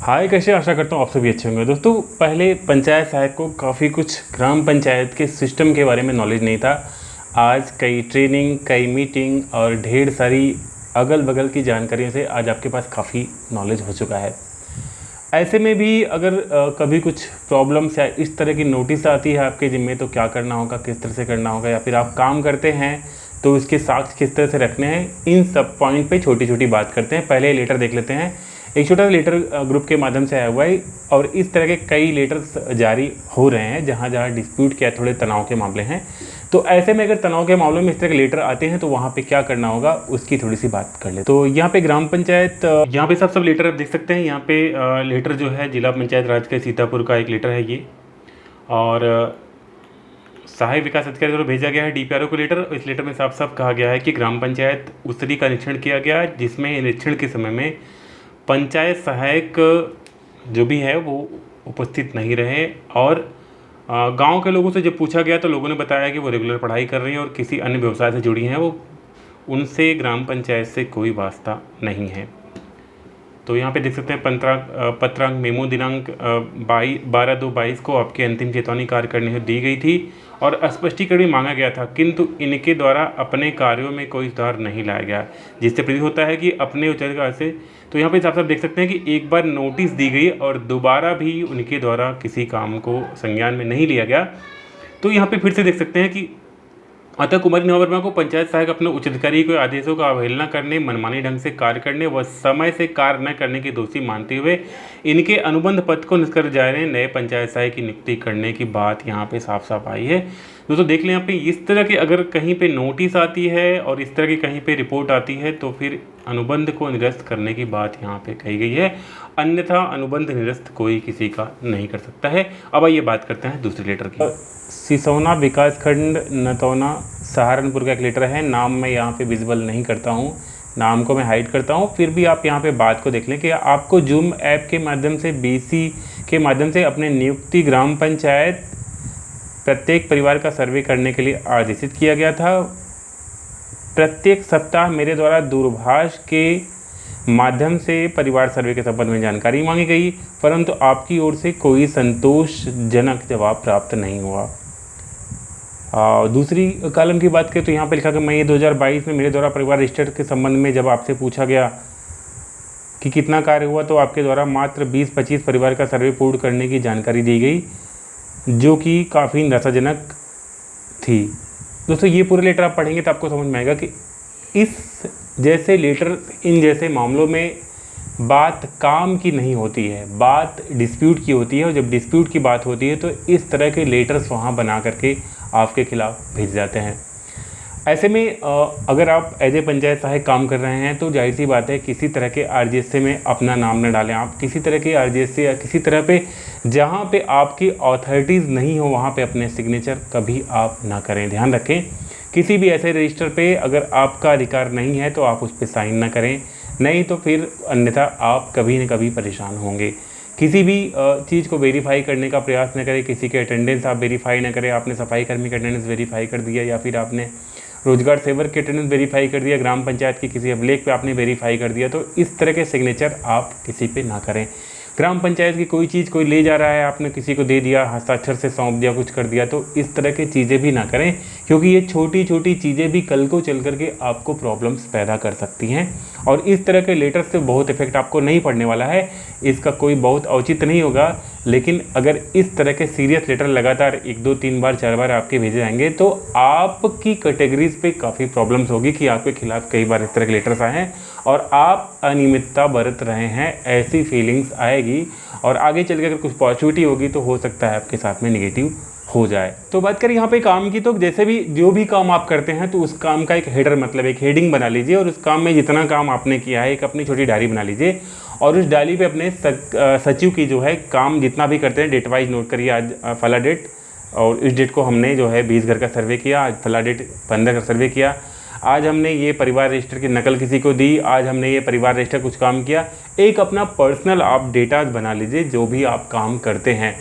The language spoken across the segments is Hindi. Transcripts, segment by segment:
हाय, कैसे? आशा करता हूँ आप सभी अच्छे होंगे। दोस्तों, पहले पंचायत सहायक को काफ़ी कुछ ग्राम पंचायत के सिस्टम के बारे में नॉलेज नहीं था। आज कई ट्रेनिंग, कई मीटिंग और ढेर सारी अगल बगल की जानकारियों से आज आपके पास काफ़ी नॉलेज हो चुका है। ऐसे में भी अगर कभी कुछ प्रॉब्लम्स या इस तरह की नोटिस आती है आपके ज़िम्मे, तो क्या करना होगा, किस तरह से करना होगा, या फिर आप काम करते हैं तो इसके साक्ष्य किस तरह से रखने हैं, इन सब पॉइंट पे छोटी छोटी बात करते हैं। पहले लेटर देख लेते हैं। एक छोटा सा लेटर ग्रुप के माध्यम से आया हुआ है और इस तरह के कई लेटर्स जारी हो रहे हैं जहाँ जहाँ डिस्प्यूट या थोड़े तनाव के मामले हैं। तो ऐसे में अगर तनाव के मामलों में इस तरह के लेटर आते हैं तो वहाँ पे क्या करना होगा उसकी थोड़ी सी बात कर ले। तो यहाँ पे ग्राम पंचायत, यहाँ पे सब लेटर आप देख सकते हैं। यहाँ पे लेटर जो है जिला पंचायत राज के सीतापुर का एक लेटर है ये, और सहायक विकास अधिकारी द्वारा भेजा गया है डीपीआरओ को लेटर। इस लेटर में साफ साफ कहा गया है कि ग्राम पंचायत उस्तरी का निरीक्षण किया गया, जिसमें निरीक्षण के समय में पंचायत सहायक जो भी है वो उपस्थित नहीं रहे, और गांव के लोगों से जब पूछा गया तो लोगों ने बताया कि वो रेगुलर पढ़ाई कर रही हैं और किसी अन्य व्यवसाय से जुड़ी हैं, वो उनसे ग्राम पंचायत से कोई वास्ता नहीं है। तो यहाँ पे देख सकते हैं पत्रांक मेमो दिनांक 12/2/22 को आपकी अंतिम चेतावनी कार्य करने हेतु दी गई थी और स्पष्टीकरण भी मांगा गया था, किंतु इनके द्वारा अपने कार्यों में कोई सुधार नहीं लाया गया, जिससे प्रतीत होता है कि अपने उच्चाधिकार से। तो यहाँ पे साफ साफ देख सकते हैं कि एक बार नोटिस दी गई और दोबारा भी उनके द्वारा किसी काम को संज्ञान में नहीं लिया गया। तो यहाँ पे फिर से देख सकते हैं कि अतः कुमारी नेहा वर्मा को पंचायत सहायक अपने उच्च अधिकारी के आदेशों का अवहेलना करने, मनमानी ढंग से कार्य करने व समय से कार्य न करने के दोषी मानते हुए इनके अनुबंध पद को निष्कर जा रहे नए पंचायत सहायक की नियुक्ति करने की बात यहाँ पे साफ साफ आई है। दोस्तों देख लें, यहाँ पे इस तरह के अगर कहीं पे नोटिस आती है और इस तरह की कहीं पे रिपोर्ट आती है तो फिर अनुबंध को निरस्त करने की बात यहाँ पे कही गई है, अन्यथा अनुबंध निरस्त कोई किसी का नहीं कर सकता है। अब आइए बात करते हैं दूसरे लेटर की। सिसौना विकासखंड नतौना सहारनपुर का एक लेटर है। नाम मैं यहाँ पे विजिबल नहीं करता हूँ, नाम को मैं हाइड करता हूँ। फिर भी आप यहाँ पे बात को देख लें कि आपको जूम ऐप के माध्यम से, बीसी के माध्यम से अपने नियुक्ति ग्राम पंचायत प्रत्येक परिवार का सर्वे करने के लिए आदेशित किया गया था। प्रत्येक सप्ताह मेरे द्वारा दूरभाष के माध्यम से परिवार सर्वे के संबंध में जानकारी मांगी गई, परंतु आपकी ओर से कोई संतोषजनक जवाब प्राप्त नहीं हुआ। दूसरी कॉलम की बात करें तो यहाँ पे लिखा कि मई 2022 में मेरे द्वारा परिवार रजिस्टर के संबंध में जब आपसे पूछा गया कि कितना कार्य हुआ, तो आपके द्वारा मात्र 20-25 परिवार का सर्वे पूर्ण करने की जानकारी दी गई, जो कि काफ़ी निराशाजनक थी। दोस्तों, ये पूरे लेटर आप पढ़ेंगे तो आपको समझ में आएगा कि इस जैसे लेटर, इन जैसे मामलों में बात काम की नहीं होती है, बात डिस्प्यूट की होती है, और जब डिस्प्यूट की बात होती है तो इस तरह के लेटर्स वहाँ बना करके आपके खिलाफ़ भेज जाते हैं। ऐसे में अगर आप एज ए पंचायत सहायक काम कर रहे हैं तो जाहिर सी बात है किसी तरह के आरजीएसए में अपना नाम न डालें। आप किसी तरह के आरजीएसए या किसी तरह पे जहाँ पे आपकी अथॉरिटीज़ नहीं हो वहाँ पे अपने सिग्नेचर कभी आप ना करें। ध्यान रखें, किसी भी ऐसे रजिस्टर पे अगर आपका अधिकार नहीं है तो आप उस पर साइन ना करें, नहीं तो फिर अन्यथा आप कभी न कभी परेशान होंगे। किसी भी चीज़ को वेरीफाई करने का प्रयास न करें, किसी के अटेंडेंस आप वेरीफाई ना करें। आपने सफाई कर्मी का अटेंडेंस वेरीफाई कर दिया, या फिर आपने रोजगार सेवक के अटेंडेंस वेरीफाई कर दिया, ग्राम पंचायत की किसी अभिलेख पे आपने वेरीफाई कर दिया, तो इस तरह के सिग्नेचर आप किसी पे ना करें। ग्राम पंचायत की कोई चीज़ कोई ले जा रहा है, आपने किसी को दे दिया, हस्ताक्षर से सौंप दिया, कुछ कर दिया, तो इस तरह की चीज़ें भी ना करें, क्योंकि ये छोटी छोटी चीज़ें भी कल को चल करके आपको प्रॉब्लम्स पैदा कर सकती हैं। और इस तरह के लेटर से बहुत इफेक्ट आपको नहीं पड़ने वाला है, इसका कोई बहुत औचित्य नहीं होगा, लेकिन अगर इस तरह के सीरियस लेटर लगातार 1, 2, 3 बार 4 बार आपके भेजे जाएंगे तो आपकी कैटेगरीज पे काफ़ी प्रॉब्लम्स होगी कि आपके खिलाफ कई बार इस तरह के लेटर्स आए हैं और आप अनियमितता बरत रहे हैं, ऐसी फीलिंग्स आएगी। और आगे चल के अगर कुछ पॉजिटिविटी होगी तो हो सकता है आपके साथ में निगेटिव हो जाए। तो बात करें यहाँ पे काम की, तो जैसे भी जो भी काम आप करते हैं तो उस काम का एक हेडर, मतलब एक हेडिंग बना लीजिए, और उस काम में जितना काम आपने किया है एक अपनी छोटी डायरी बना लीजिए, और उस डायरी पे अपने सचिव की जो है काम जितना भी करते हैं डेट वाइज नोट करिए। आज फला डेट, और इस डेट को हमने जो है 20 घर का सर्वे किया, आज फला डेट 15 का सर्वे किया, आज हमने ये परिवार रजिस्टर की नकल किसी को दी, आज हमने ये परिवार रजिस्टर कुछ काम किया। एक अपना पर्सनल आप डेटा बना लीजिए जो भी आप काम करते हैं।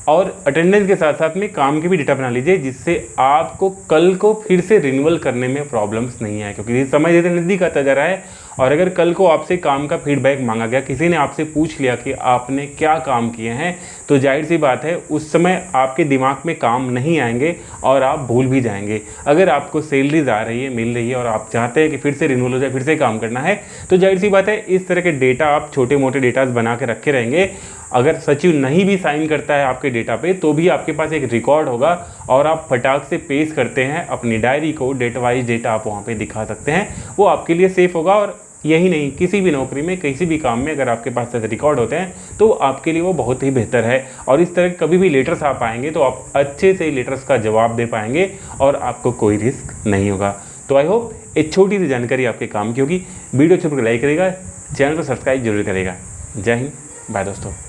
और अटेंडेंस के साथ साथ में काम के भी डेटा बना लीजिए, जिससे आपको कल को फिर से रिन्यूअल करने में प्रॉब्लम्स नहीं आए, क्योंकि ये समय जैसे नज़दीक आता जा रहा है। और अगर कल को आपसे काम का फीडबैक मांगा गया, किसी ने आपसे पूछ लिया कि आपने क्या काम किए हैं, तो जाहिर सी बात है उस समय आपके दिमाग में काम नहीं आएंगे और आप भूल भी जाएंगे। अगर आपको सैलरीज आ रही है, मिल रही है और आप चाहते हैं कि फिर से रिन्यूअल हो जाए, फिर से काम करना है, तो जाहिर सी बात है इस तरह के डेटा आप छोटे मोटे डेटाज बना के रखे रहेंगे। अगर सचिव नहीं भी साइन करता है आपके डेटा पे, तो भी आपके पास एक रिकॉर्ड होगा और आप फटाक से पेश करते हैं अपनी डायरी को, डेट वाइज डेटा आप वहाँ पे दिखा सकते हैं, वो आपके लिए सेफ होगा। और यही नहीं, किसी भी नौकरी में, किसी भी काम में अगर आपके पास ऐसे रिकॉर्ड होते हैं तो आपके लिए वो बहुत ही बेहतर है। और इस तरह कभी भी लेटर्स आप पाएंगे तो आप अच्छे से लेटर्स का जवाब दे पाएंगे और आपको कोई रिस्क नहीं होगा। तो आई होप एक छोटी सी जानकारी आपके काम की होगी। वीडियो अच्छे लाइक करेगा, चैनल को सब्सक्राइब जरूर करेगा। जय हिंद, बाय दोस्तों।